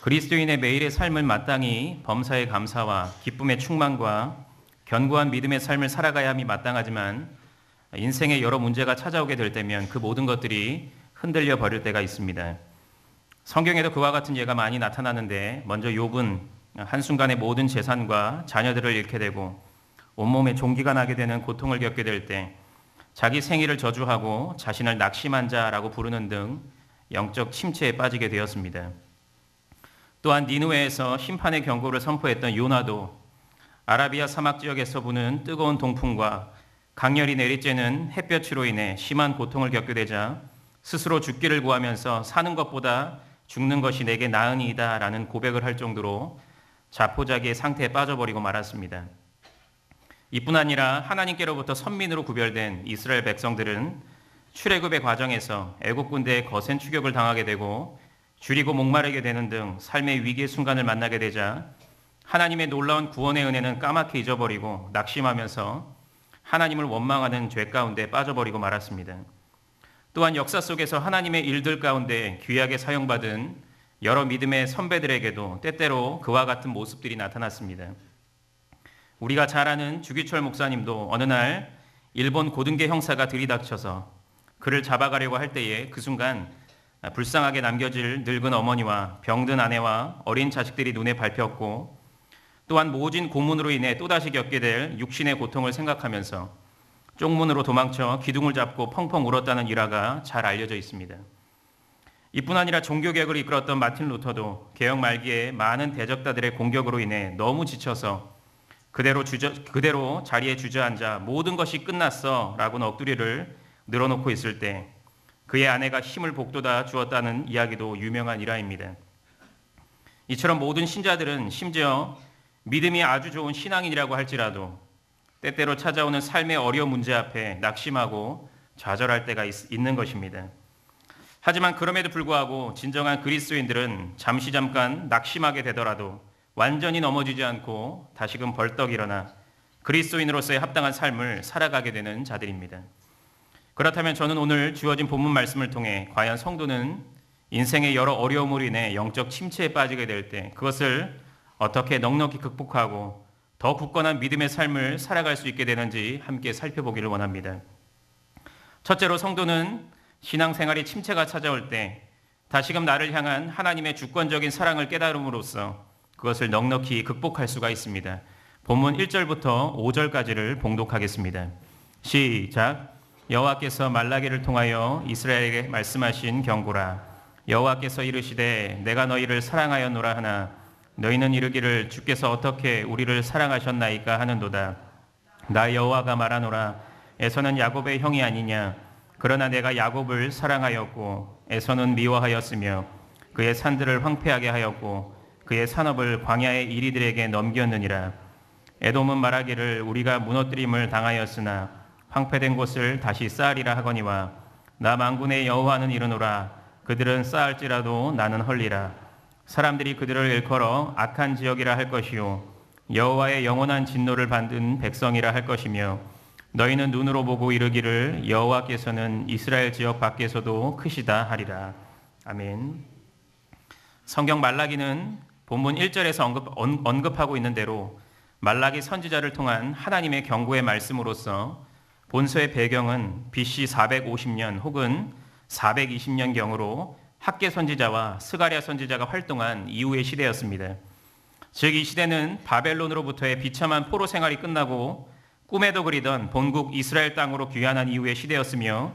그리스도인의 매일의 삶을 마땅히 범사의 감사와 기쁨의 충만과 견고한 믿음의 삶을 살아가야 함이 마땅하지만 인생에 여러 문제가 찾아오게 될 때면 그 모든 것들이 흔들려 버릴 때가 있습니다. 성경에도 그와 같은 예가 많이 나타나는데 먼저 욥은 한순간에 모든 재산과 자녀들을 잃게 되고 온몸에 종기가 나게 되는 고통을 겪게 될 때 자기 생일을 저주하고 자신을 낙심한 자라고 부르는 등 영적 침체에 빠지게 되었습니다. 또한 니느웨에서 심판의 경고를 선포했던 요나도 아라비아 사막 지역에서 부는 뜨거운 동풍과 강렬히 내리쬐는 햇볕으로 인해 심한 고통을 겪게 되자 스스로 죽기를 구하면서 사는 것보다 죽는 것이 내게 나으니이다 라는 고백을 할 정도로 자포자기의 상태에 빠져버리고 말았습니다. 이뿐 아니라 하나님께로부터 선민으로 구별된 이스라엘 백성들은 출애굽의 과정에서 애국 군대의 거센 추격을 당하게 되고 줄이고 목마르게 되는 등 삶의 위기의 순간을 만나게 되자 하나님의 놀라운 구원의 은혜는 까맣게 잊어버리고 낙심하면서 하나님을 원망하는 죄 가운데 빠져버리고 말았습니다. 또한 역사 속에서 하나님의 일들 가운데 귀하게 사용받은 여러 믿음의 선배들에게도 때때로 그와 같은 모습들이 나타났습니다. 우리가 잘 아는 주기철 목사님도 어느 날 일본 고등계 형사가 들이닥쳐서 그를 잡아가려고 할 때에 그 순간 불쌍하게 남겨질 늙은 어머니와 병든 아내와 어린 자식들이 눈에 밟혔고 또한 모진 고문으로 인해 또다시 겪게 될 육신의 고통을 생각하면서 쪽문으로 도망쳐 기둥을 잡고 펑펑 울었다는 일화가 잘 알려져 있습니다. 이뿐 아니라 종교개혁을 이끌었던 마틴 루터도 개혁 말기에 많은 대적자들의 공격으로 인해 너무 지쳐서 그대로 자리에 주저앉아 모든 것이 끝났어 라고 넋두리를 늘어놓고 있을 때 그의 아내가 힘을 북돋아 주었다는 이야기도 유명한 일화입니다. 이처럼 모든 신자들은 심지어 믿음이 아주 좋은 신앙인이라고 할지라도 때때로 찾아오는 삶의 어려운 문제 앞에 낙심하고 좌절할 때가 있는 것입니다. 하지만 그럼에도 불구하고 진정한 그리스도인들은 잠깐 낙심하게 되더라도 완전히 넘어지지 않고 다시금 벌떡 일어나 그리스도인으로서의 합당한 삶을 살아가게 되는 자들입니다. 그렇다면 저는 오늘 주어진 본문 말씀을 통해 과연 성도는 인생의 여러 어려움으로 인해 영적 침체에 빠지게 될 때 그것을 어떻게 넉넉히 극복하고 더 굳건한 믿음의 삶을 살아갈 수 있게 되는지 함께 살펴보기를 원합니다. 첫째로 성도는 신앙생활의 침체가 찾아올 때 다시금 나를 향한 하나님의 주권적인 사랑을 깨달음으로써 그것을 넉넉히 극복할 수가 있습니다. 본문 1절부터 5절까지를 봉독하겠습니다. 시작. 여호와께서 말라기를 통하여 이스라엘에게 말씀하신 경고라. 여호와께서 이르시되 내가 너희를 사랑하였노라 하나 너희는 이르기를 주께서 어떻게 우리를 사랑하셨나이까 하는도다. 나 여호와가 말하노라. 에서는 야곱의 형이 아니냐. 그러나 내가 야곱을 사랑하였고 에서는 미워하였으며 그의 산들을 황폐하게 하였고 그의 산업을 광야의 이리들에게 넘겼느니라. 에돔은 말하기를 우리가 무너뜨림을 당하였으나 황폐된 곳을 다시 쌓으리라 하거니와 나 만군의 여호와는 이르노라. 그들은 쌓을지라도 나는 헐리라. 사람들이 그들을 일컬어 악한 지역이라 할 것이요 여호와의 영원한 진노를 받은 백성이라 할 것이며 너희는 눈으로 보고 이르기를 여호와께서는 이스라엘 지역 밖에서도 크시다 하리라. 아멘. 성경 말라기는 본문 1절에서 언급하고 있는 대로 말라기 선지자를 통한 하나님의 경고의 말씀으로서 본서의 배경은 BC 450년 혹은 420년경으로 학계 선지자와 스가랴 선지자가 활동한 이후의 시대였습니다. 즉 이 시대는 바벨론으로부터의 비참한 포로 생활이 끝나고 꿈에도 그리던 본국 이스라엘 땅으로 귀환한 이후의 시대였으며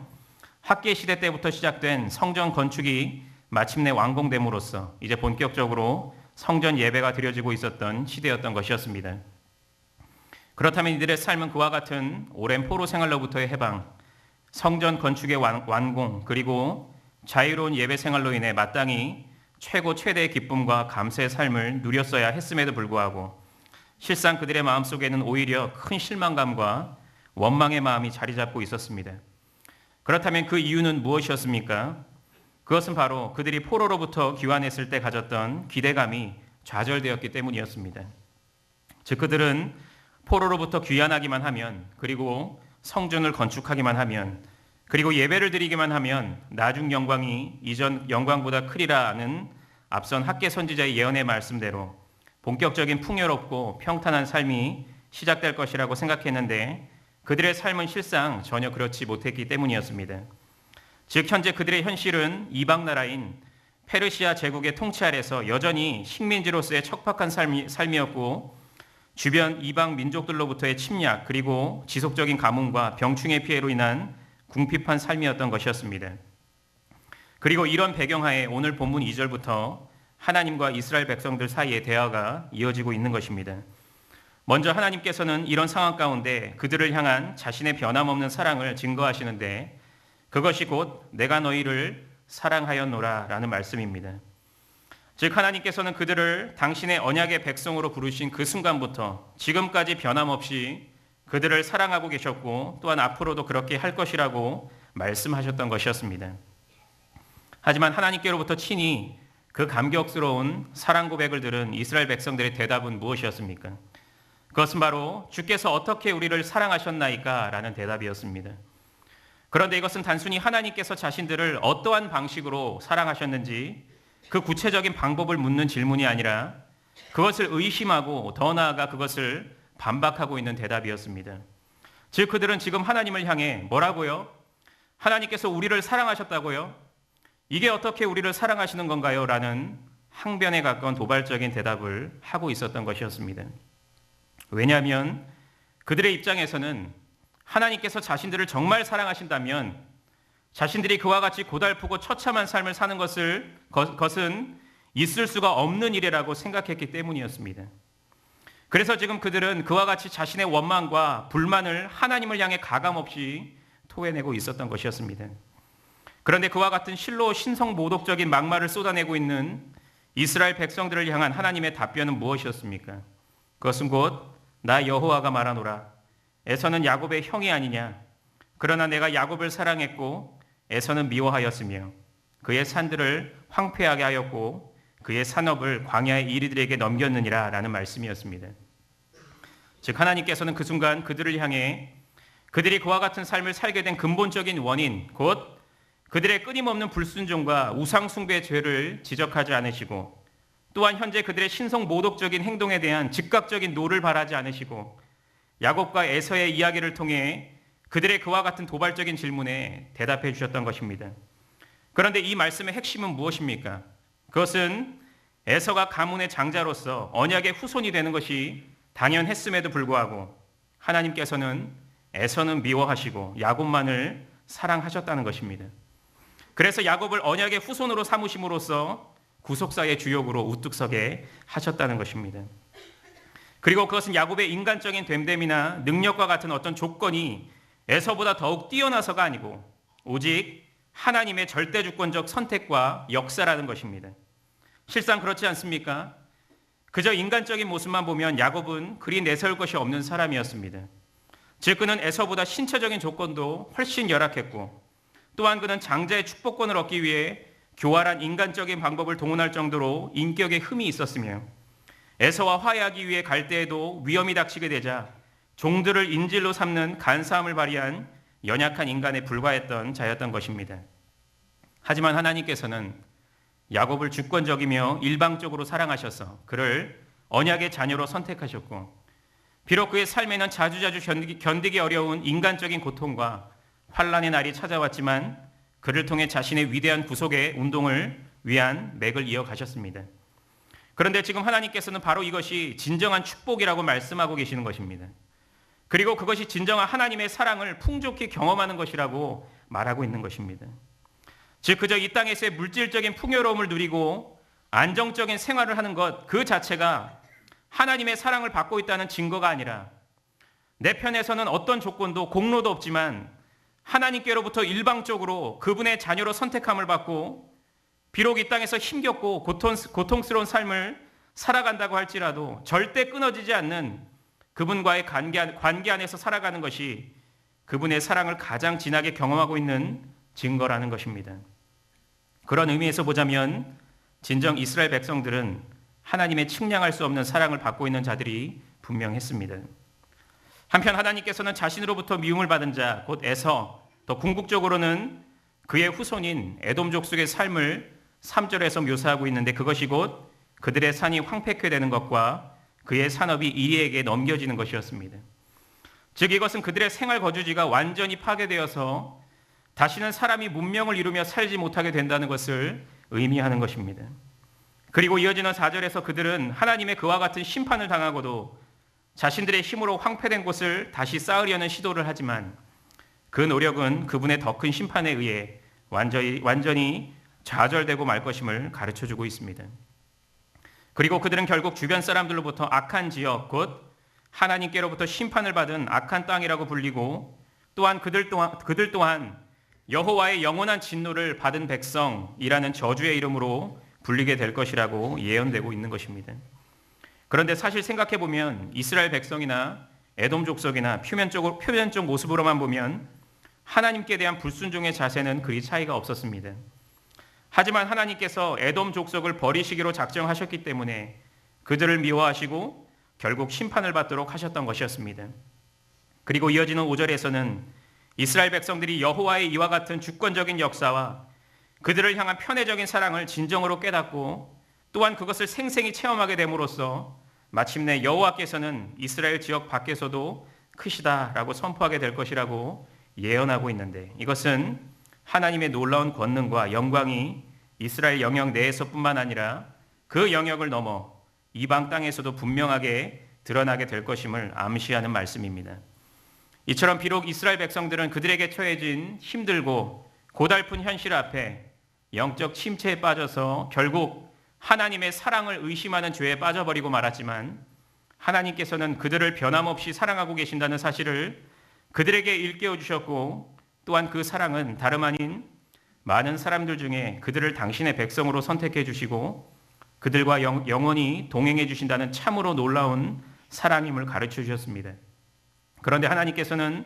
학계 시대 때부터 시작된 성전 건축이 마침내 완공됨으로써 이제 본격적으로 성전 예배가 드려지고 있었던 시대였던 것이었습니다. 그렇다면 이들의 삶은 그와 같은 오랜 포로 생활로부터의 해방, 성전 건축의 완공, 그리고 자유로운 예배 생활로 인해 마땅히 최대의 기쁨과 감사의 삶을 누렸어야 했음에도 불구하고 실상 그들의 마음속에는 오히려 큰 실망감과 원망의 마음이 자리 잡고 있었습니다. 그렇다면 그 이유는 무엇이었습니까? 그것은 바로 그들이 포로로부터 귀환했을 때 가졌던 기대감이 좌절되었기 때문이었습니다. 즉 그들은 포로로부터 귀환하기만 하면 그리고 성전을 건축하기만 하면 그리고 예배를 드리기만 하면 나중 영광이 이전 영광보다 크리라는 앞선 학개 선지자의 예언의 말씀대로 본격적인 풍요롭고 평탄한 삶이 시작될 것이라고 생각했는데 그들의 삶은 실상 전혀 그렇지 못했기 때문이었습니다. 즉 현재 그들의 현실은 이방 나라인 페르시아 제국의 통치 아래서 여전히 식민지로서의 척박한 삶이었고 주변 이방 민족들로부터의 침략 그리고 지속적인 가뭄과 병충해 피해로 인한 궁핍한 삶이었던 것이었습니다. 그리고 이런 배경하에 오늘 본문 2절부터 하나님과 이스라엘 백성들 사이의 대화가 이어지고 있는 것입니다. 먼저 하나님께서는 이런 상황 가운데 그들을 향한 자신의 변함없는 사랑을 증거하시는데 그것이 곧 내가 너희를 사랑하였노라 라는 말씀입니다. 즉 하나님께서는 그들을 당신의 언약의 백성으로 부르신 그 순간부터 지금까지 변함없이 그들을 사랑하고 계셨고 또한 앞으로도 그렇게 할 것이라고 말씀하셨던 것이었습니다. 하지만 하나님께로부터 친히 그 감격스러운 사랑 고백을 들은 이스라엘 백성들의 대답은 무엇이었습니까? 그것은 바로 주께서 어떻게 우리를 사랑하셨나이까? 라는 대답이었습니다. 그런데 이것은 단순히 하나님께서 자신들을 어떠한 방식으로 사랑하셨는지 그 구체적인 방법을 묻는 질문이 아니라 그것을 의심하고 더 나아가 그것을 반박하고 있는 대답이었습니다. 즉 그들은 지금 하나님을 향해 뭐라고요? 하나님께서 우리를 사랑하셨다고요? 이게 어떻게 우리를 사랑하시는 건가요? 라는 항변에 가까운 도발적인 대답을 하고 있었던 것이었습니다. 왜냐하면 그들의 입장에서는 하나님께서 자신들을 정말 사랑하신다면 자신들이 그와 같이 고달프고 처참한 삶을 사는 것은 있을 수가 없는 일이라고 생각했기 때문이었습니다. 그래서 지금 그들은 그와 같이 자신의 원망과 불만을 하나님을 향해 가감없이 토해내고 있었던 것이었습니다. 그런데 그와 같은 실로 신성모독적인 막말을 쏟아내고 있는 이스라엘 백성들을 향한 하나님의 답변은 무엇이었습니까? 그것은 곧 나 여호와가 말하노라. 에서는 야곱의 형이 아니냐. 그러나 내가 야곱을 사랑했고 에서는 미워하였으며 그의 산들을 황폐하게 하였고 그의 산업을 광야의 이리들에게 넘겼느니라 라는 말씀이었습니다. 즉 하나님께서는 그 순간 그들을 향해 그들이 그와 같은 삶을 살게 된 근본적인 원인 곧 그들의 끊임없는 불순종과 우상숭배의 죄를 지적하지 않으시고 또한 현재 그들의 신성모독적인 행동에 대한 즉각적인 노를 바라지 않으시고 야곱과 에서의 이야기를 통해 그들의 그와 같은 도발적인 질문에 대답해 주셨던 것입니다. 그런데 이 말씀의 핵심은 무엇입니까? 그것은 에서가 가문의 장자로서 언약의 후손이 되는 것이 당연했음에도 불구하고 하나님께서는 에서는 미워하시고 야곱만을 사랑하셨다는 것입니다. 그래서 야곱을 언약의 후손으로 삼으심으로써 구속사의 주역으로 우뚝 서게 하셨다는 것입니다. 그리고 그것은 야곱의 인간적인 됨됨이나 능력과 같은 어떤 조건이 에서보다 더욱 뛰어나서가 아니고 오직 하나님의 절대주권적 선택과 역사라는 것입니다. 실상 그렇지 않습니까? 그저 인간적인 모습만 보면 야곱은 그리 내세울 것이 없는 사람이었습니다. 즉 그는 에서보다 신체적인 조건도 훨씬 열악했고 또한 그는 장자의 축복권을 얻기 위해 교활한 인간적인 방법을 동원할 정도로 인격에 흠이 있었으며 에서와 화해하기 위해 갈 때에도 위험이 닥치게 되자 종들을 인질로 삼는 간사함을 발휘한 연약한 인간에 불과했던 자였던 것입니다. 하지만 하나님께서는 야곱을 주권적이며 일방적으로 사랑하셔서 그를 언약의 자녀로 선택하셨고 비록 그의 삶에는 자주자주 견디기 어려운 인간적인 고통과 환난의 날이 찾아왔지만 그를 통해 자신의 위대한 구속의 운동을 위한 맥을 이어가셨습니다. 그런데 지금 하나님께서는 바로 이것이 진정한 축복이라고 말씀하고 계시는 것입니다. 그리고 그것이 진정한 하나님의 사랑을 풍족히 경험하는 것이라고 말하고 있는 것입니다. 즉 그저 이 땅에서의 물질적인 풍요로움을 누리고 안정적인 생활을 하는 것 그 자체가 하나님의 사랑을 받고 있다는 증거가 아니라 내 편에서는 어떤 조건도 공로도 없지만 하나님께로부터 일방적으로 그분의 자녀로 선택함을 받고 비록 이 땅에서 힘겹고 고통스러운 삶을 살아간다고 할지라도 절대 끊어지지 않는 그분과의 관계 안에서 살아가는 것이 그분의 사랑을 가장 진하게 경험하고 있는 증거라는 것입니다. 그런 의미에서 보자면 진정 이스라엘 백성들은 하나님의 측량할 수 없는 사랑을 받고 있는 자들이 분명했습니다. 한편 하나님께서는 자신으로부터 미움을 받은 자, 곧 에서, 더 궁극적으로는 그의 후손인 에돔 족속의 삶을 3절에서 묘사하고 있는데 그것이 곧 그들의 산이 황폐케 되는 것과 그의 산업이 이리에게 넘겨지는 것이었습니다. 즉 이것은 그들의 생활 거주지가 완전히 파괴되어서 다시는 사람이 문명을 이루며 살지 못하게 된다는 것을 의미하는 것입니다. 그리고 이어지는 4절에서 그들은 하나님의 그와 같은 심판을 당하고도 자신들의 힘으로 황폐된 곳을 다시 쌓으려는 시도를 하지만 그 노력은 그분의 더 큰 심판에 의해 완전히 좌절되고 말 것임을 가르쳐주고 있습니다. 그리고 그들은 결국 주변 사람들로부터 악한 지역, 곧 하나님께로부터 심판을 받은 악한 땅이라고 불리고 또한 그들 또한 여호와의 영원한 진노를 받은 백성이라는 저주의 이름으로 불리게 될 것이라고 예언되고 있는 것입니다. 그런데 사실 생각해보면 이스라엘 백성이나 에돔 족속이나 표면적 모습으로만 보면 하나님께 대한 불순종의 자세는 그리 차이가 없었습니다. 하지만 하나님께서 에돔 족속을 버리시기로 작정하셨기 때문에 그들을 미워하시고 결국 심판을 받도록 하셨던 것이었습니다. 그리고 이어지는 5절에서는 이스라엘 백성들이 여호와의 이와 같은 주권적인 역사와 그들을 향한 편애적인 사랑을 진정으로 깨닫고 또한 그것을 생생히 체험하게 됨으로써 마침내 여호와께서는 이스라엘 지역 밖에서도 크시다라고 선포하게 될 것이라고 예언하고 있는데 이것은 하나님의 놀라운 권능과 영광이 이스라엘 영역 내에서뿐만 아니라 그 영역을 넘어 이방 땅에서도 분명하게 드러나게 될 것임을 암시하는 말씀입니다. 이처럼 비록 이스라엘 백성들은 그들에게 처해진 힘들고 고달픈 현실 앞에 영적 침체에 빠져서 결국 하나님의 사랑을 의심하는 죄에 빠져버리고 말았지만 하나님께서는 그들을 변함없이 사랑하고 계신다는 사실을 그들에게 일깨워 주셨고 또한 그 사랑은 다름 아닌 많은 사람들 중에 그들을 당신의 백성으로 선택해 주시고 그들과 영원히 동행해 주신다는 참으로 놀라운 사랑임을 가르쳐 주셨습니다. 그런데 하나님께서는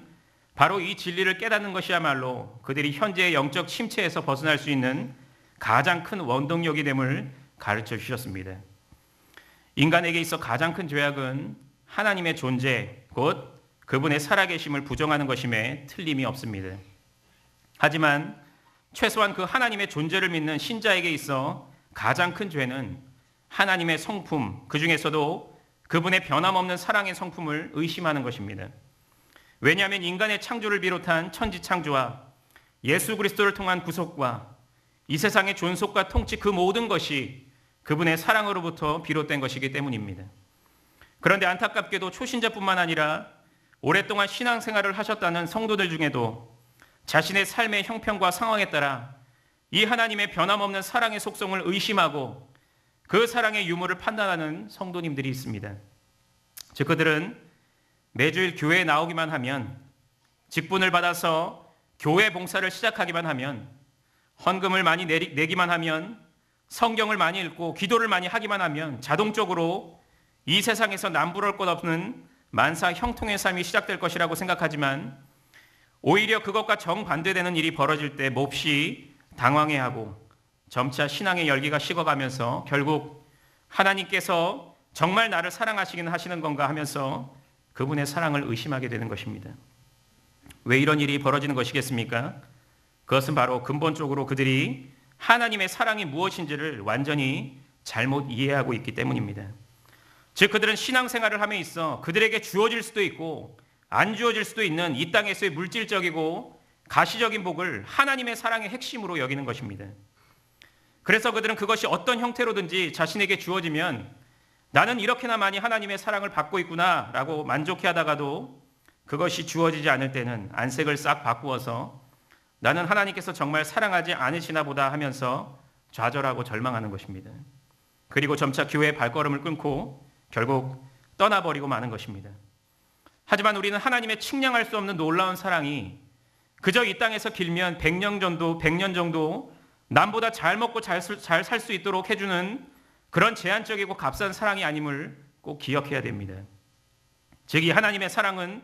바로 이 진리를 깨닫는 것이야말로 그들이 현재의 영적 침체에서 벗어날 수 있는 가장 큰 원동력이 됨을 가르쳐 주셨습니다. 인간에게 있어 가장 큰 죄악은 하나님의 존재, 곧 그분의 살아계심을 부정하는 것임에 틀림이 없습니다. 하지만 최소한 그 하나님의 존재를 믿는 신자에게 있어 가장 큰 죄는 하나님의 성품, 그 중에서도 그분의 변함없는 사랑의 성품을 의심하는 것입니다. 왜냐하면 인간의 창조를 비롯한 천지창조와 예수 그리스도를 통한 구속과 이 세상의 존속과 통치 그 모든 것이 그분의 사랑으로부터 비롯된 것이기 때문입니다. 그런데 안타깝게도 초신자뿐만 아니라 오랫동안 신앙생활을 하셨다는 성도들 중에도 자신의 삶의 형편과 상황에 따라 이 하나님의 변함없는 사랑의 속성을 의심하고 그 사랑의 유무를 판단하는 성도님들이 있습니다. 즉 그들은 매주일 교회에 나오기만 하면, 직분을 받아서 교회 봉사를 시작하기만 하면, 헌금을 많이 내기만 하면, 성경을 많이 읽고 기도를 많이 하기만 하면 자동적으로 이 세상에서 남부러울 것 없는 만사 형통의 삶이 시작될 것이라고 생각하지만 오히려 그것과 정반대되는 일이 벌어질 때 몹시 당황해하고 점차 신앙의 열기가 식어가면서 결국 하나님께서 정말 나를 사랑하시긴 하시는 건가 하면서 그분의 사랑을 의심하게 되는 것입니다. 왜 이런 일이 벌어지는 것이겠습니까? 그것은 바로 근본적으로 그들이 하나님의 사랑이 무엇인지를 완전히 잘못 이해하고 있기 때문입니다. 즉 그들은 신앙생활을 함에 있어 그들에게 주어질 수도 있고 안 주어질 수도 있는 이 땅에서의 물질적이고 가시적인 복을 하나님의 사랑의 핵심으로 여기는 것입니다. 그래서 그들은 그것이 어떤 형태로든지 자신에게 주어지면 나는 이렇게나 많이 하나님의 사랑을 받고 있구나 라고 만족해 하다가도 그것이 주어지지 않을 때는 안색을 싹 바꾸어서 나는 하나님께서 정말 사랑하지 않으시나 보다 하면서 좌절하고 절망하는 것입니다. 그리고 점차 교회의 발걸음을 끊고 결국 떠나버리고 마는 것입니다. 하지만 우리는 하나님의 측량할 수 없는 놀라운 사랑이 그저 이 땅에서 길면 100년 정도 남보다 잘 먹고 잘 살 수 있도록 해주는 그런 제한적이고 값싼 사랑이 아님을 꼭 기억해야 됩니다. 즉 이 하나님의 사랑은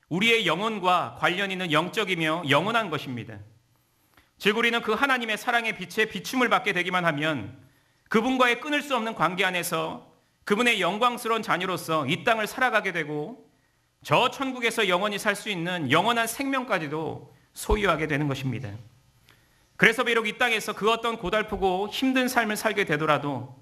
우리의 영혼과 관련 있는 영적이며 영원한 것입니다. 즉 우리는 그 하나님의 사랑의 빛에 비춤을 받게 되기만 하면 그분과의 끊을 수 없는 관계 안에서 그분의 영광스러운 자녀로서 이 땅을 살아가게 되고 저 천국에서 영원히 살 수 있는 영원한 생명까지도 소유하게 되는 것입니다. 그래서 비록 이 땅에서 그 어떤 고달프고 힘든 삶을 살게 되더라도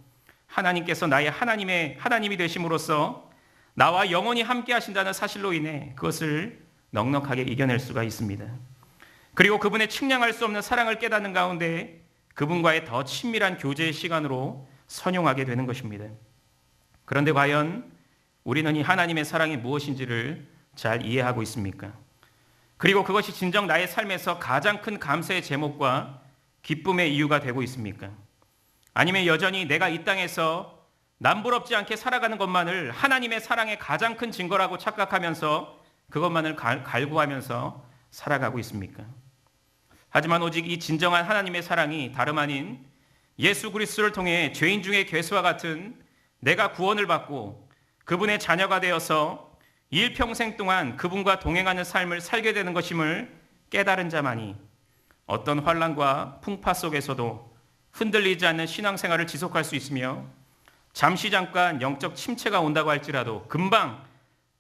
하나님께서 나의 하나님이 되심으로써 나와 영원히 함께 하신다는 사실로 인해 그것을 넉넉하게 이겨낼 수가 있습니다. 그리고 그분의 측량할 수 없는 사랑을 깨닫는 가운데 그분과의 더 친밀한 교제의 시간으로 선용하게 되는 것입니다. 그런데 과연 우리는 이 하나님의 사랑이 무엇인지를 잘 이해하고 있습니까? 그리고 그것이 진정 나의 삶에서 가장 큰 감사의 제목과 기쁨의 이유가 되고 있습니까? 아니면 여전히 내가 이 땅에서 남부럽지 않게 살아가는 것만을 하나님의 사랑의 가장 큰 증거라고 착각하면서 그것만을 갈구하면서 살아가고 있습니까? 하지만 오직 이 진정한 하나님의 사랑이 다름 아닌 예수 그리스도를 통해 죄인 중에 괴수와 같은 내가 구원을 받고 그분의 자녀가 되어서 일평생 동안 그분과 동행하는 삶을 살게 되는 것임을 깨달은 자만이 어떤 환난과 풍파 속에서도 흔들리지 않는 신앙생활을 지속할 수 있으며 잠시 잠깐 영적 침체가 온다고 할지라도 금방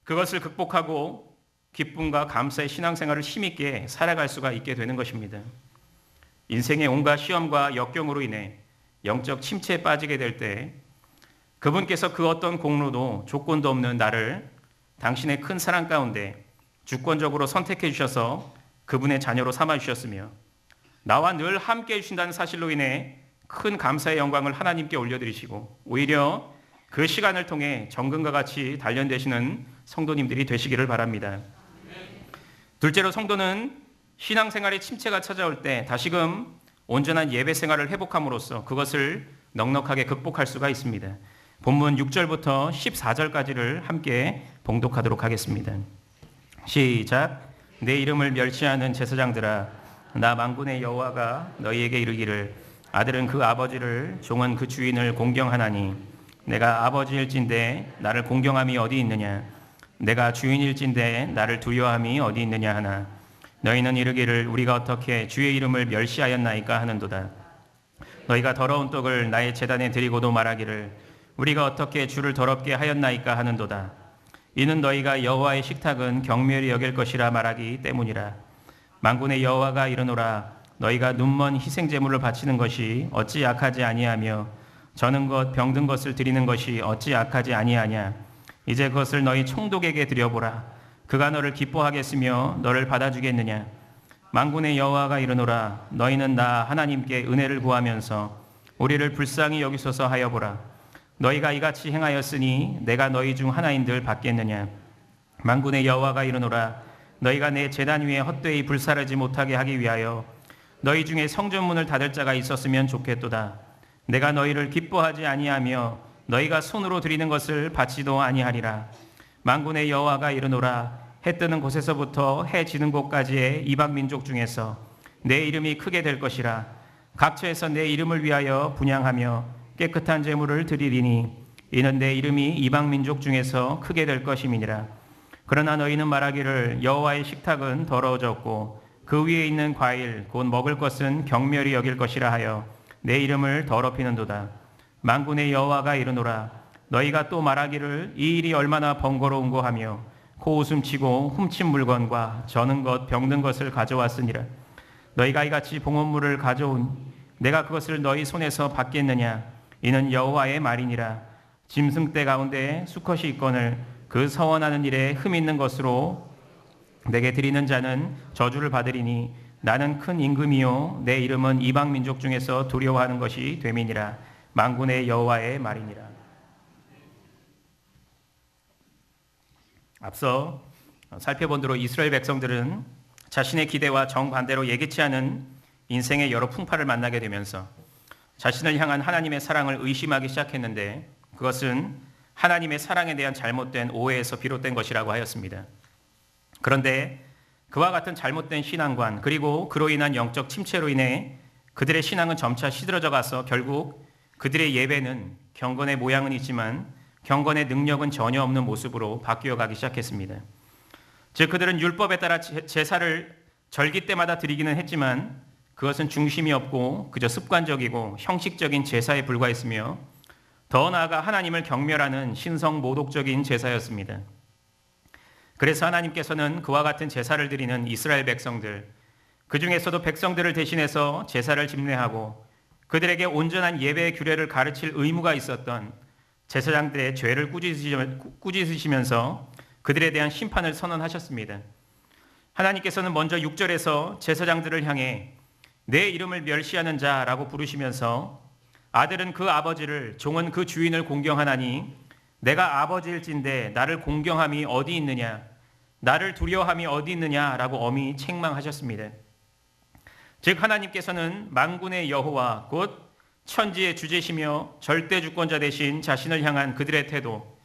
그것을 극복하고 기쁨과 감사의 신앙생활을 힘있게 살아갈 수가 있게 되는 것입니다. 인생의 온갖 시험과 역경으로 인해 영적 침체에 빠지게 될 때 그분께서 그 어떤 공로도 조건도 없는 나를 당신의 큰 사랑 가운데 주권적으로 선택해 주셔서 그분의 자녀로 삼아 주셨으며 나와 늘 함께 해주신다는 사실로 인해 큰 감사의 영광을 하나님께 올려드리시고 오히려 그 시간을 통해 정금과 같이 단련되시는 성도님들이 되시기를 바랍니다. 둘째로 성도는 신앙생활의 침체가 찾아올 때 다시금 온전한 예배 생활을 회복함으로써 그것을 넉넉하게 극복할 수가 있습니다. 본문 6절부터 14절까지를 함께 봉독하도록 하겠습니다. 시작. 내 이름을 멸시하는 제사장들아, 나 만군의 여호와가 너희에게 이르기를 아들은 그 아버지를 종은 그 주인을 공경하나니 내가 아버지일진데 나를 공경함이 어디 있느냐, 내가 주인일진데 나를 두려워함이 어디 있느냐 하나 너희는 이르기를 우리가 어떻게 주의 이름을 멸시하였나이까 하는도다. 너희가 더러운 떡을 나의 제단에 드리고도 말하기를 우리가 어떻게 주를 더럽게 하였나이까 하는도다. 이는 너희가 여호와의 식탁은 경멸히 여길 것이라 말하기 때문이라. 만군의 여호와가 이르노라. 너희가 눈먼 희생제물을 바치는 것이 어찌 악하지 아니하며 저는 것 병든 것을 드리는 것이 어찌 악하지 아니하냐. 이제 그것을 너희 총독에게 드려보라. 그가 너를 기뻐하겠으며 너를 받아주겠느냐. 만군의 여호와가 이르노라. 너희는 나 하나님께 은혜를 구하면서 우리를 불쌍히 여기소서 하여 보라. 너희가 이같이 행하였으니 내가 너희 중 하나인들 받겠느냐. 만군의 여호와가 이르노라. 너희가 내 제단 위에 헛되이 불사르지 못하게 하기 위하여 너희 중에 성전문을 닫을 자가 있었으면 좋겠도다. 내가 너희를 기뻐하지 아니하며 너희가 손으로 드리는 것을 받지도 아니하리라. 만군의 여호와가 이르노라. 해 뜨는 곳에서부터 해 지는 곳까지의 이방 민족 중에서 내 이름이 크게 될 것이라. 각처에서 내 이름을 위하여 분향하며 깨끗한 제물을 드리리니 이는 내 이름이 이방 민족 중에서 크게 될 것임이니라. 그러나 너희는 말하기를 여호와의 식탁은 더러워졌고 그 위에 있는 과일 곧 먹을 것은 경멸히 여길 것이라 하여 내 이름을 더럽히는도다. 만군의 여호와가 이르노라. 너희가 또 말하기를 이 일이 얼마나 번거로운고 하며 코웃음치고 훔친 물건과 저는 것 병든 것을 가져왔으니라. 너희가 이같이 봉헌물을 가져온 내가 그것을 너희 손에서 받겠느냐. 이는 여호와의 말이니라. 짐승떼 가운데 수컷이 있거늘 그 서원하는 일에 흠 있는 것으로 내게 드리는 자는 저주를 받으리니 나는 큰 임금이요 내 이름은 이방 민족 중에서 두려워하는 것이 됨이니라. 만군의 여호와의 말이니라. 앞서 살펴본 대로 이스라엘 백성들은 자신의 기대와 정반대로 예기치 않은 인생의 여러 풍파를 만나게 되면서 자신을 향한 하나님의 사랑을 의심하기 시작했는데 그것은 하나님의 사랑에 대한 잘못된 오해에서 비롯된 것이라고 하였습니다. 그런데 그와 같은 잘못된 신앙관 그리고 그로 인한 영적 침체로 인해 그들의 신앙은 점차 시들어져 가서 결국 그들의 예배는 경건의 모양은 있지만 경건의 능력은 전혀 없는 모습으로 바뀌어 가기 시작했습니다. 즉 그들은 율법에 따라 제사를 절기 때마다 드리기는 했지만 그것은 중심이 없고 그저 습관적이고 형식적인 제사에 불과했으며 더 나아가 하나님을 경멸하는 신성 모독적인 제사였습니다. 그래서 하나님께서는 그와 같은 제사를 드리는 이스라엘 백성들 그 중에서도 백성들을 대신해서 제사를 집례하고 그들에게 온전한 예배의 규례를 가르칠 의무가 있었던 제사장들의 죄를 꾸짖으시면서 그들에 대한 심판을 선언하셨습니다. 하나님께서는 먼저 6절에서 제사장들을 향해 내 이름을 멸시하는 자라고 부르시면서 아들은 그 아버지를, 종은 그 주인을 공경하나니 내가 아버지일진데 나를 공경함이 어디 있느냐, 나를 두려워함이 어디 있느냐라고 엄히 책망하셨습니다. 즉 하나님께서는 만군의 여호와 곧 천지의 주제시며 절대 주권자 되신 자신을 향한 그들의 태도,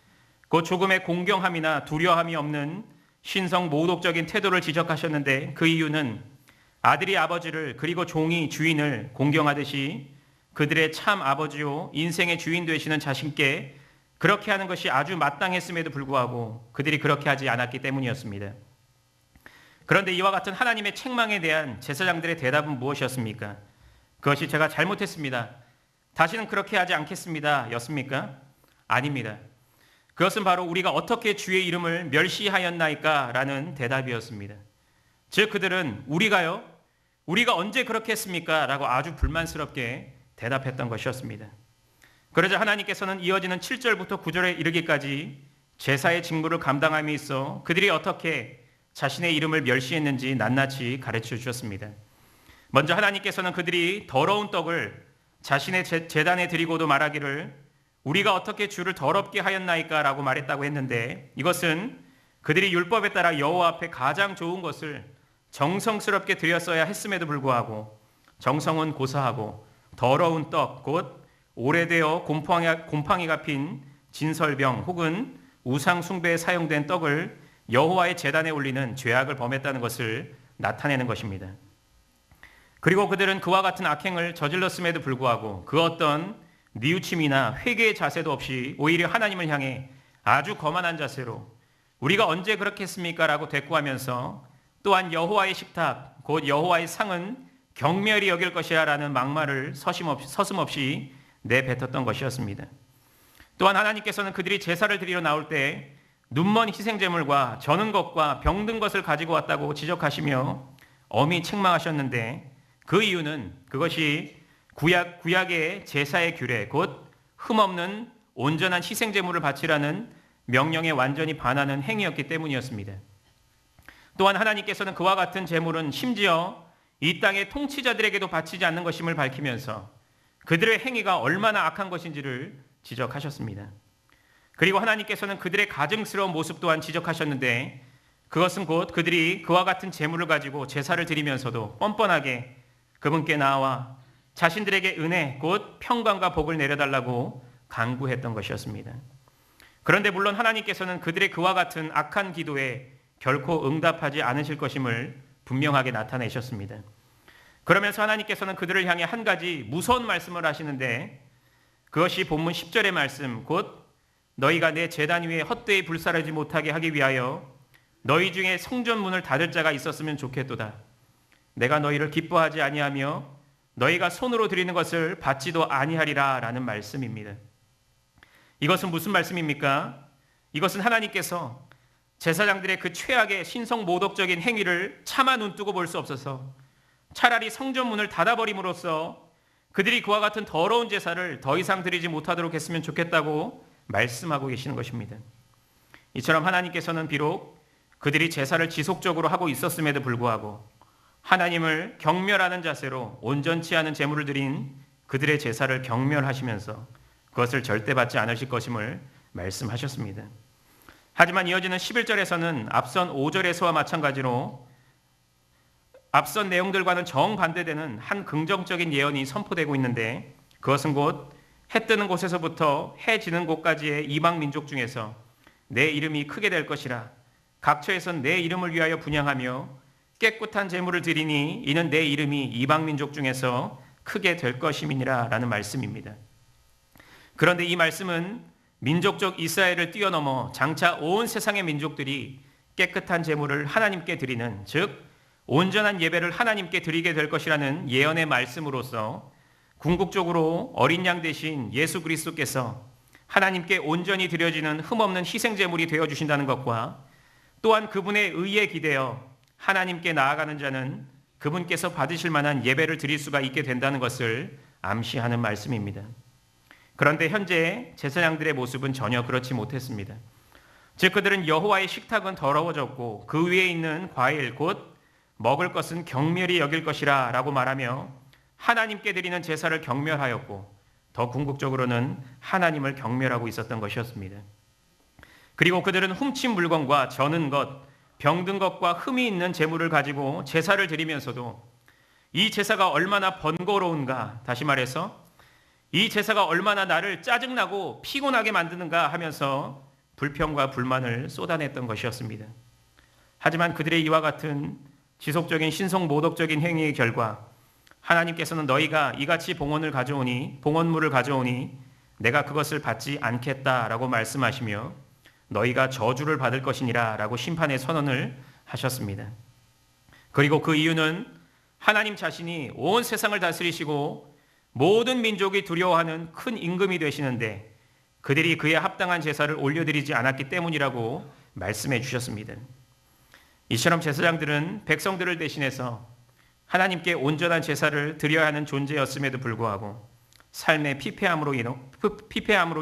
곧 조금의 공경함이나 두려움이 없는 신성 모독적인 태도를 지적하셨는데 그 이유는 아들이 아버지를 그리고 종이 주인을 공경하듯이 그들의 참 아버지요 인생의 주인 되시는 자신께 그렇게 하는 것이 아주 마땅했음에도 불구하고 그들이 그렇게 하지 않았기 때문이었습니다. 그런데 이와 같은 하나님의 책망에 대한 제사장들의 대답은 무엇이었습니까? 그것이 제가 잘못했습니다, 다시는 그렇게 하지 않겠습니다 였습니까? 아닙니다. 그것은 바로 우리가 어떻게 주의 이름을 멸시하였나이까 라는 대답이었습니다. 즉 그들은 우리가 언제 그렇게 했습니까? 라고 아주 불만스럽게 대답했던 것이었습니다. 그러자 하나님께서는 이어지는 7절부터 9절에 이르기까지 제사의 직무를 감당함에 있어 그들이 어떻게 자신의 이름을 멸시했는지 낱낱이 가르쳐 주셨습니다. 먼저 하나님께서는 그들이 더러운 떡을 자신의 제단에 드리고도 말하기를 우리가 어떻게 주를 더럽게 하였나이까 라고 말했다고 했는데, 이것은 그들이 율법에 따라 여호와 앞에 가장 좋은 것을 정성스럽게 드렸어야 했음에도 불구하고 정성은 고사하고 더러운 떡 곧 오래되어 곰팡이가 핀 진설병 혹은 우상 숭배에 사용된 떡을 여호와의 제단에 올리는 죄악을 범했다는 것을 나타내는 것입니다. 그리고 그들은 그와 같은 악행을 저질렀음에도 불구하고 그 어떤 뉘우침이나 회개의 자세도 없이 오히려 하나님을 향해 아주 거만한 자세로 우리가 언제 그렇게 했습니까? 라고 대꾸하면서 또한 여호와의 식탁 곧 여호와의 상은 경멸히 여길 것이라 라는 막말을 서슴없이 내뱉었던 것이었습니다. 또한 하나님께서는 그들이 제사를 드리러 나올 때 눈먼 희생제물과 저는 것과 병든 것을 가지고 왔다고 지적하시며 엄히 책망하셨는데 그 이유는 그것이 구약의 제사의 규례 곧 흠없는 온전한 희생제물을 바치라는 명령에 완전히 반하는 행위였기 때문이었습니다. 또한 하나님께서는 그와 같은 제물은 심지어 이 땅의 통치자들에게도 바치지 않는 것임을 밝히면서 그들의 행위가 얼마나 악한 것인지를 지적하셨습니다. 그리고 하나님께서는 그들의 가증스러운 모습 또한 지적하셨는데 그것은 곧 그들이 그와 같은 제물을 가지고 제사를 드리면서도 뻔뻔하게 그분께 나와 자신들에게 은혜 곧 평강과 복을 내려달라고 간구했던 것이었습니다. 그런데 물론 하나님께서는 그들의 그와 같은 악한 기도에 결코 응답하지 않으실 것임을 분명하게 나타내셨습니다. 그러면서 하나님께서는 그들을 향해 한 가지 무서운 말씀을 하시는데 그것이 본문 10절의 말씀 곧 너희가 내 제단 위에 헛되이 불사르지 못하게 하기 위하여 너희 중에 성전 문을 닫을 자가 있었으면 좋겠도다. 내가 너희를 기뻐하지 아니하며 너희가 손으로 드리는 것을 받지도 아니하리라 라는 말씀입니다. 이것은 무슨 말씀입니까? 이것은 하나님께서 제사장들의 그 최악의 신성 모독적인 행위를 차마 눈뜨고 볼 수 없어서 차라리 성전 문을 닫아버림으로써 그들이 그와 같은 더러운 제사를 더 이상 드리지 못하도록 했으면 좋겠다고 말씀하고 계시는 것입니다. 이처럼 하나님께서는 비록 그들이 제사를 지속적으로 하고 있었음에도 불구하고 하나님을 경멸하는 자세로 온전치 않은 제물을 드린 그들의 제사를 경멸하시면서 그것을 절대 받지 않으실 것임을 말씀하셨습니다. 하지만 이어지는 11절에서는 앞선 5절에서와 마찬가지로 앞선 내용들과는 정반대되는 한 긍정적인 예언이 선포되고 있는데 그것은 곧 해 뜨는 곳에서부터 해 지는 곳까지의 이방 민족 중에서 내 이름이 크게 될 것이라. 각처에선 내 이름을 위하여 분향하며 깨끗한 제물을 드리니 이는 내 이름이 이방 민족 중에서 크게 될 것임이니라 라는 말씀입니다. 그런데 이 말씀은 민족적 이스라엘을 뛰어넘어 장차 온 세상의 민족들이 깨끗한 제물을 하나님께 드리는 즉 온전한 예배를 하나님께 드리게 될 것이라는 예언의 말씀으로서 궁극적으로 어린 양 대신 예수 그리스도께서 하나님께 온전히 드려지는 흠없는 희생제물이 되어주신다는 것과 또한 그분의 의에 기대어 하나님께 나아가는 자는 그분께서 받으실 만한 예배를 드릴 수가 있게 된다는 것을 암시하는 말씀입니다. 그런데 현재 제사장들의 모습은 전혀 그렇지 못했습니다. 즉 그들은 여호와의 식탁은 더러워졌고 그 위에 있는 과일 곧 먹을 것은 경멸히 여길 것이라 라고 말하며 하나님께 드리는 제사를 경멸하였고 더 궁극적으로는 하나님을 경멸하고 있었던 것이었습니다. 그리고 그들은 훔친 물건과 저는 것, 병든 것과 흠이 있는 재물을 가지고 제사를 드리면서도 이 제사가 얼마나 번거로운가, 다시 말해서 이 제사가 얼마나 나를 짜증나고 피곤하게 만드는가 하면서 불평과 불만을 쏟아냈던 것이었습니다. 하지만 그들의 이와 같은 지속적인 신성모독적인 행위의 결과 하나님께서는 너희가 이같이 봉헌물을 가져오니 내가 그것을 받지 않겠다라고 말씀하시며 너희가 저주를 받을 것이니라 라고 심판의 선언을 하셨습니다. 그리고 그 이유는 하나님 자신이 온 세상을 다스리시고 모든 민족이 두려워하는 큰 임금이 되시는데 그들이 그에 합당한 제사를 올려드리지 않았기 때문이라고 말씀해 주셨습니다. 이처럼 제사장들은 백성들을 대신해서 하나님께 온전한 제사를 드려야 하는 존재였음에도 불구하고 삶의 피폐함으로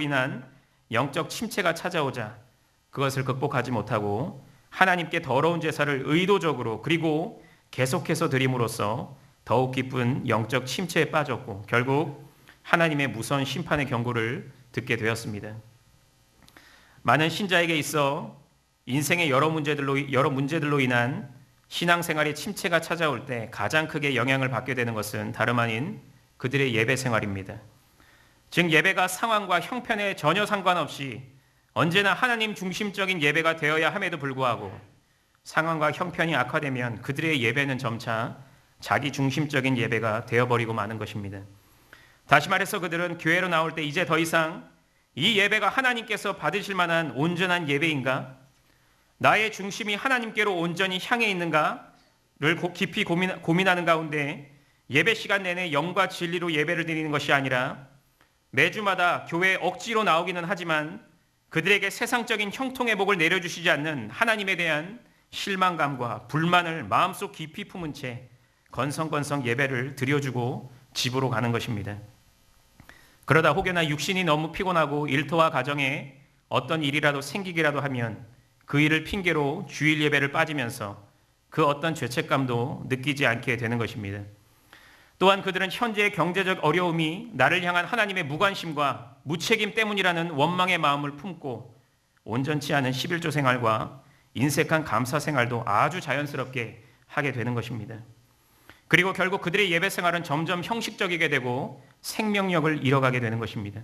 인한 영적 침체가 찾아오자 그것을 극복하지 못하고 하나님께 더러운 제사를 의도적으로 그리고 계속해서 드림으로써 더욱 깊은 영적 침체에 빠졌고 결국 하나님의 무서운 심판의 경고를 듣게 되었습니다. 많은 신자에게 있어 인생의 여러 문제들로 인한 신앙생활의 침체가 찾아올 때 가장 크게 영향을 받게 되는 것은 다름 아닌 그들의 예배 생활입니다. 즉 예배가 상황과 형편에 전혀 상관없이 언제나 하나님 중심적인 예배가 되어야 함에도 불구하고 상황과 형편이 악화되면 그들의 예배는 점차 자기 중심적인 예배가 되어버리고 마는 것입니다. 다시 말해서 그들은 교회로 나올 때 이제 더 이상 이 예배가 하나님께서 받으실 만한 온전한 예배인가? 나의 중심이 하나님께로 온전히 향해 있는가를 깊이 고민하는 가운데 예배 시간 내내 영과 진리로 예배를 드리는 것이 아니라 매주마다 교회에 억지로 나오기는 하지만 그들에게 세상적인 형통의 복을 내려주시지 않는 하나님에 대한 실망감과 불만을 마음속 깊이 품은 채 건성건성 예배를 드려주고 집으로 가는 것입니다. 그러다 혹여나 육신이 너무 피곤하고 일터와 가정에 어떤 일이라도 생기기라도 하면 그 일을 핑계로 주일 예배를 빠지면서 그 어떤 죄책감도 느끼지 않게 되는 것입니다. 또한 그들은 현재의 경제적 어려움이 나를 향한 하나님의 무관심과 무책임 때문이라는 원망의 마음을 품고 온전치 않은 11조 생활과 인색한 감사 생활도 아주 자연스럽게 하게 되는 것입니다. 그리고 결국 그들의 예배 생활은 점점 형식적이게 되고 생명력을 잃어가게 되는 것입니다.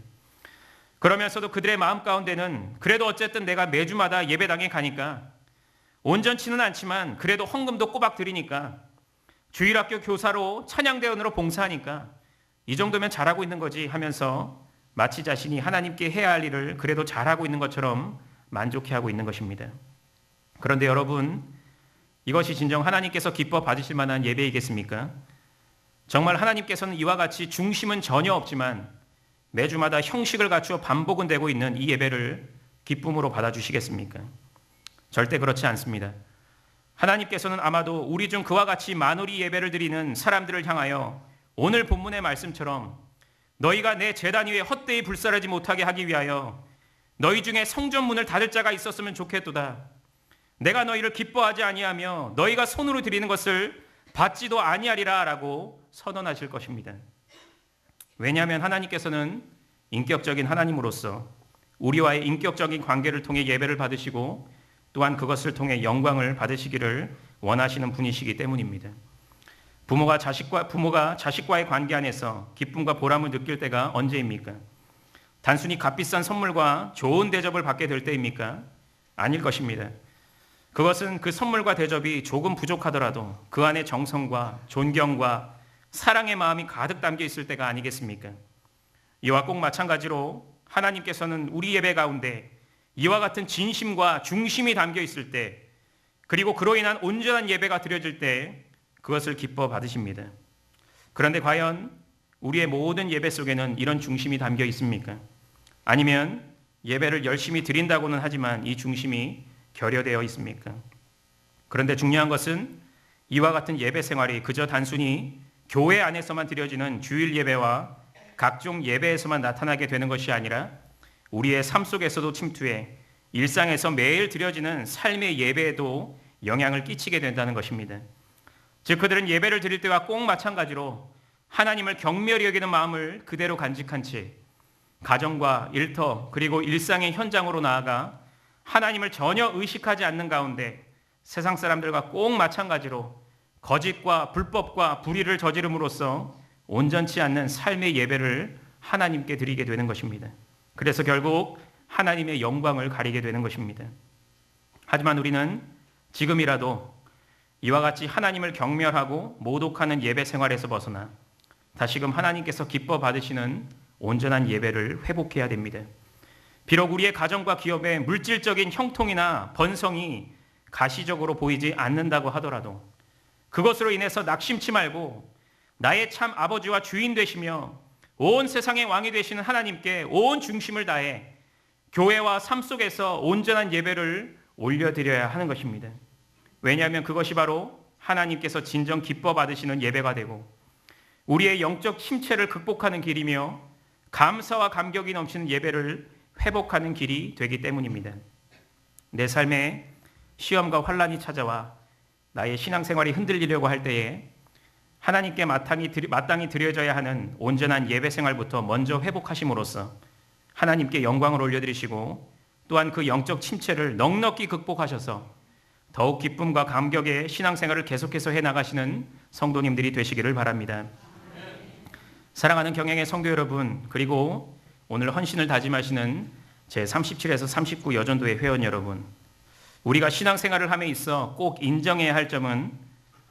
그러면서도 그들의 마음 가운데는 그래도 어쨌든 내가 매주마다 예배당에 가니까 온전치는 않지만 그래도 헌금도 꼬박 드리니까 주일학교 교사로 찬양대원으로 봉사하니까 이 정도면 잘하고 있는 거지 하면서 마치 자신이 하나님께 해야 할 일을 그래도 잘하고 있는 것처럼 만족해하고 있는 것입니다. 그런데 여러분, 이것이 진정 하나님께서 기뻐 받으실 만한 예배이겠습니까? 정말 하나님께서는 이와 같이 중심은 전혀 없지만 매주마다 형식을 갖추어 반복은 되고 있는 이 예배를 기쁨으로 받아주시겠습니까? 절대 그렇지 않습니다. 하나님께서는 아마도 우리 중 그와 같이 만우리 예배를 드리는 사람들을 향하여 오늘 본문의 말씀처럼 너희가 내 제단 위에 헛되이 불살하지 못하게 하기 위하여 너희 중에 성전 문을 닫을 자가 있었으면 좋겠도다. 내가 너희를 기뻐하지 아니하며 너희가 손으로 드리는 것을 받지도 아니하리라 라고 선언하실 것입니다. 왜냐하면 하나님께서는 인격적인 하나님으로서 우리와의 인격적인 관계를 통해 예배를 받으시고 또한 그것을 통해 영광을 받으시기를 원하시는 분이시기 때문입니다. 부모가 자식과의 관계 안에서 기쁨과 보람을 느낄 때가 언제입니까? 단순히 값비싼 선물과 좋은 대접을 받게 될 때입니까? 아닐 것입니다. 그것은 그 선물과 대접이 조금 부족하더라도 그 안에 정성과 존경과 사랑의 마음이 가득 담겨 있을 때가 아니겠습니까? 이와 꼭 마찬가지로 하나님께서는 우리 예배 가운데 이와 같은 진심과 중심이 담겨 있을 때 그리고 그로 인한 온전한 예배가 드려질 때 그것을 기뻐 받으십니다. 그런데 과연 우리의 모든 예배 속에는 이런 중심이 담겨 있습니까? 아니면 예배를 열심히 드린다고는 하지만 이 중심이 결여되어 있습니까? 그런데 중요한 것은 이와 같은 예배 생활이 그저 단순히 교회 안에서만 드려지는 주일 예배와 각종 예배에서만 나타나게 되는 것이 아니라 우리의 삶 속에서도 침투해 일상에서 매일 드려지는 삶의 예배에도 영향을 끼치게 된다는 것입니다. 즉 그들은 예배를 드릴 때와 꼭 마찬가지로 하나님을 경멸히 여기는 마음을 그대로 간직한 채 가정과 일터 그리고 일상의 현장으로 나아가 하나님을 전혀 의식하지 않는 가운데 세상 사람들과 꼭 마찬가지로 거짓과 불법과 불의를 저지름으로써 온전치 않는 삶의 예배를 하나님께 드리게 되는 것입니다. 그래서 결국 하나님의 영광을 가리게 되는 것입니다. 하지만 우리는 지금이라도 이와 같이 하나님을 경멸하고 모독하는 예배 생활에서 벗어나 다시금 하나님께서 기뻐 받으시는 온전한 예배를 회복해야 됩니다. 비록 우리의 가정과 기업에 물질적인 형통이나 번성이 가시적으로 보이지 않는다고 하더라도 그것으로 인해서 낙심치 말고 나의 참 아버지와 주인 되시며 온 세상의 왕이 되시는 하나님께 온 중심을 다해 교회와 삶 속에서 온전한 예배를 올려드려야 하는 것입니다. 왜냐하면 그것이 바로 하나님께서 진정 기뻐 받으시는 예배가 되고 우리의 영적 침체를 극복하는 길이며 감사와 감격이 넘치는 예배를 회복하는 길이 되기 때문입니다. 내 삶에 시험과 환난이 찾아와 나의 신앙생활이 흔들리려고 할 때에 하나님께 마땅히 드려져야 하는 온전한 예배 생활부터 먼저 회복하심으로써 하나님께 영광을 올려드리시고 또한 그 영적 침체를 넉넉히 극복하셔서 더욱 기쁨과 감격의 신앙생활을 계속해서 해나가시는 성도님들이 되시기를 바랍니다. 사랑하는 경영의 성도 여러분, 그리고 오늘 헌신을 다짐하시는 제37에서 39 여전도회 회원 여러분, 우리가 신앙생활을 함에 있어 꼭 인정해야 할 점은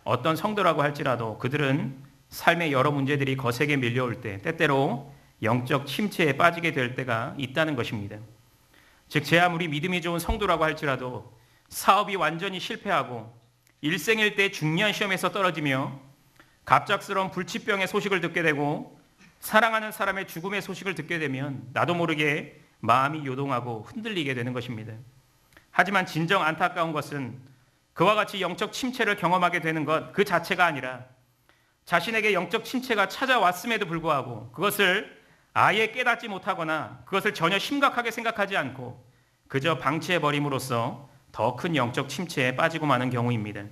어떤 성도라고 할지라도 그들은 삶의 여러 문제들이 거세게 밀려올 때 때때로 영적 침체에 빠지게 될 때가 있다는 것입니다. 즉 제 아무리 믿음이 좋은 성도라고 할지라도 사업이 완전히 실패하고 일생일 때 중요한 시험에서 떨어지며 갑작스러운 불치병의 소식을 듣게 되고 사랑하는 사람의 죽음의 소식을 듣게 되면 나도 모르게 마음이 요동하고 흔들리게 되는 것입니다. 하지만 진정 안타까운 것은 그와 같이 영적 침체를 경험하게 되는 것 그 자체가 아니라 자신에게 영적 침체가 찾아왔음에도 불구하고 그것을 아예 깨닫지 못하거나 그것을 전혀 심각하게 생각하지 않고 그저 방치해버림으로써 더 큰 영적 침체에 빠지고 마는 경우입니다.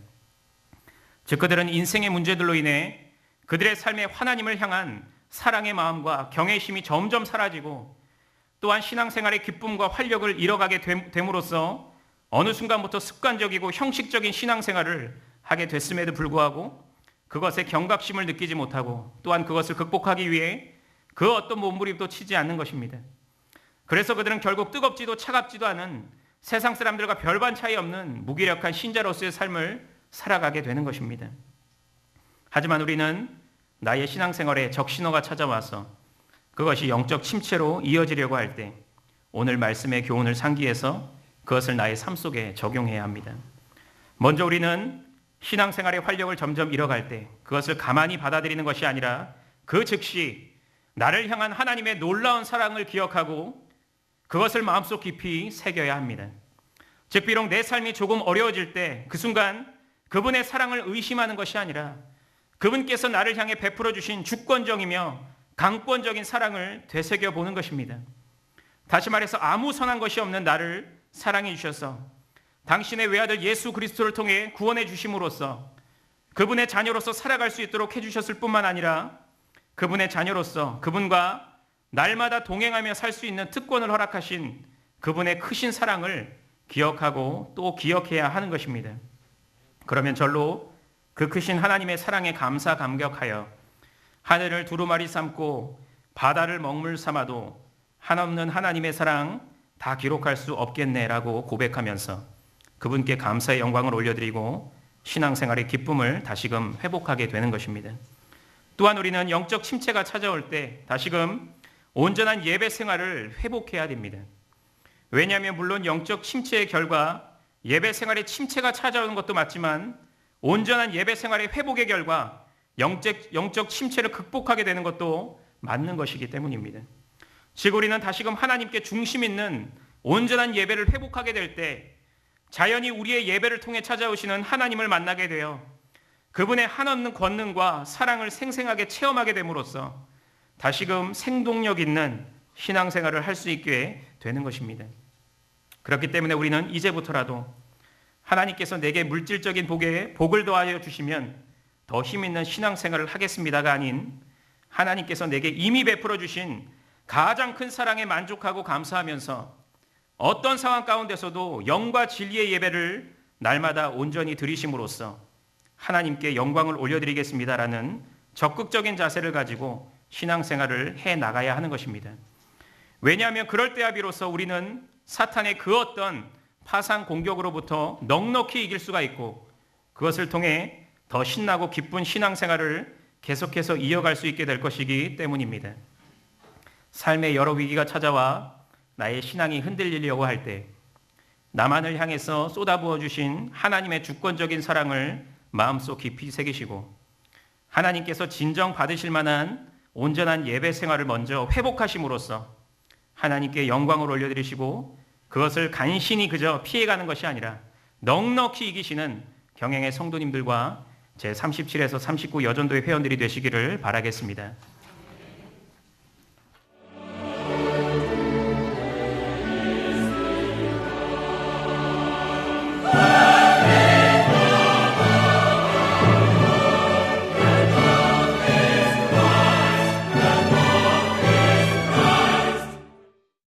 즉 그들은 인생의 문제들로 인해 그들의 삶에 하나님을 향한 사랑의 마음과 경외심이 점점 사라지고 또한 신앙생활의 기쁨과 활력을 잃어가게 됨으로써 어느 순간부터 습관적이고 형식적인 신앙생활을 하게 됐음에도 불구하고 그것에 경각심을 느끼지 못하고 또한 그것을 극복하기 위해 그 어떤 몸부림도 치지 않는 것입니다. 그래서 그들은 결국 뜨겁지도 차갑지도 않은 세상 사람들과 별반 차이 없는 무기력한 신자로서의 삶을 살아가게 되는 것입니다. 하지만 우리는 나의 신앙생활에 적신호가 찾아와서 그것이 영적 침체로 이어지려고 할 때 오늘 말씀의 교훈을 상기해서 그것을 나의 삶 속에 적용해야 합니다. 먼저 우리는 신앙생활의 활력을 점점 잃어갈 때 그것을 가만히 받아들이는 것이 아니라 그 즉시 나를 향한 하나님의 놀라운 사랑을 기억하고 그것을 마음속 깊이 새겨야 합니다. 즉 비록 내 삶이 조금 어려워질 때 그 순간 그분의 사랑을 의심하는 것이 아니라 그분께서 나를 향해 베풀어 주신 주권적이며 강권적인 사랑을 되새겨 보는 것입니다. 다시 말해서 아무 선한 것이 없는 나를 사랑해 주셔서 당신의 외아들 예수 그리스도를 통해 구원해 주심으로써 그분의 자녀로서 살아갈 수 있도록 해주셨을 뿐만 아니라 그분의 자녀로서 그분과 날마다 동행하며 살 수 있는 특권을 허락하신 그분의 크신 사랑을 기억하고 또 기억해야 하는 것입니다. 그러면 절로 그 크신 하나님의 사랑에 감사 감격하여 하늘을 두루마리 삼고 바다를 먹물 삼아도 한없는 하나님의 사랑 다 기록할 수 없겠네라고 고백하면서 그분께 감사의 영광을 올려드리고 신앙생활의 기쁨을 다시금 회복하게 되는 것입니다. 또한 우리는 영적 침체가 찾아올 때 다시금 온전한 예배 생활을 회복해야 됩니다. 왜냐하면 물론 영적 침체의 결과 예배 생활의 침체가 찾아오는 것도 맞지만 온전한 예배 생활의 회복의 결과 영적 침체를 극복하게 되는 것도 맞는 것이기 때문입니다. 즉 우리는 다시금 하나님께 중심 있는 온전한 예배를 회복하게 될 때 자연히 우리의 예배를 통해 찾아오시는 하나님을 만나게 되어 그분의 한없는 권능과 사랑을 생생하게 체험하게 됨으로써 다시금 생동력 있는 신앙생활을 할 수 있게 되는 것입니다. 그렇기 때문에 우리는 이제부터라도 하나님께서 내게 물질적인 복을 더하여 주시면 더 힘있는 신앙생활을 하겠습니다가 아닌 하나님께서 내게 이미 베풀어 주신 가장 큰 사랑에 만족하고 감사하면서 어떤 상황 가운데서도 영과 진리의 예배를 날마다 온전히 드리심으로써 하나님께 영광을 올려드리겠습니다라는 적극적인 자세를 가지고 신앙생활을 해나가야 하는 것입니다. 왜냐하면 그럴 때야 비로소 우리는 사탄의 그 어떤 파상 공격으로부터 넉넉히 이길 수가 있고 그것을 통해 더 신나고 기쁜 신앙생활을 계속해서 이어갈 수 있게 될 것이기 때문입니다. 삶의 여러 위기가 찾아와 나의 신앙이 흔들리려고 할 때 나만을 향해서 쏟아부어 주신 하나님의 주권적인 사랑을 마음속 깊이 새기시고 하나님께서 진정 받으실 만한 온전한 예배 생활을 먼저 회복하심으로써 하나님께 영광을 올려드리시고 그것을 간신히 그저 피해가는 것이 아니라 넉넉히 이기시는 경영의 성도님들과 제37에서 39 여전도의 회원들이 되시기를 바라겠습니다.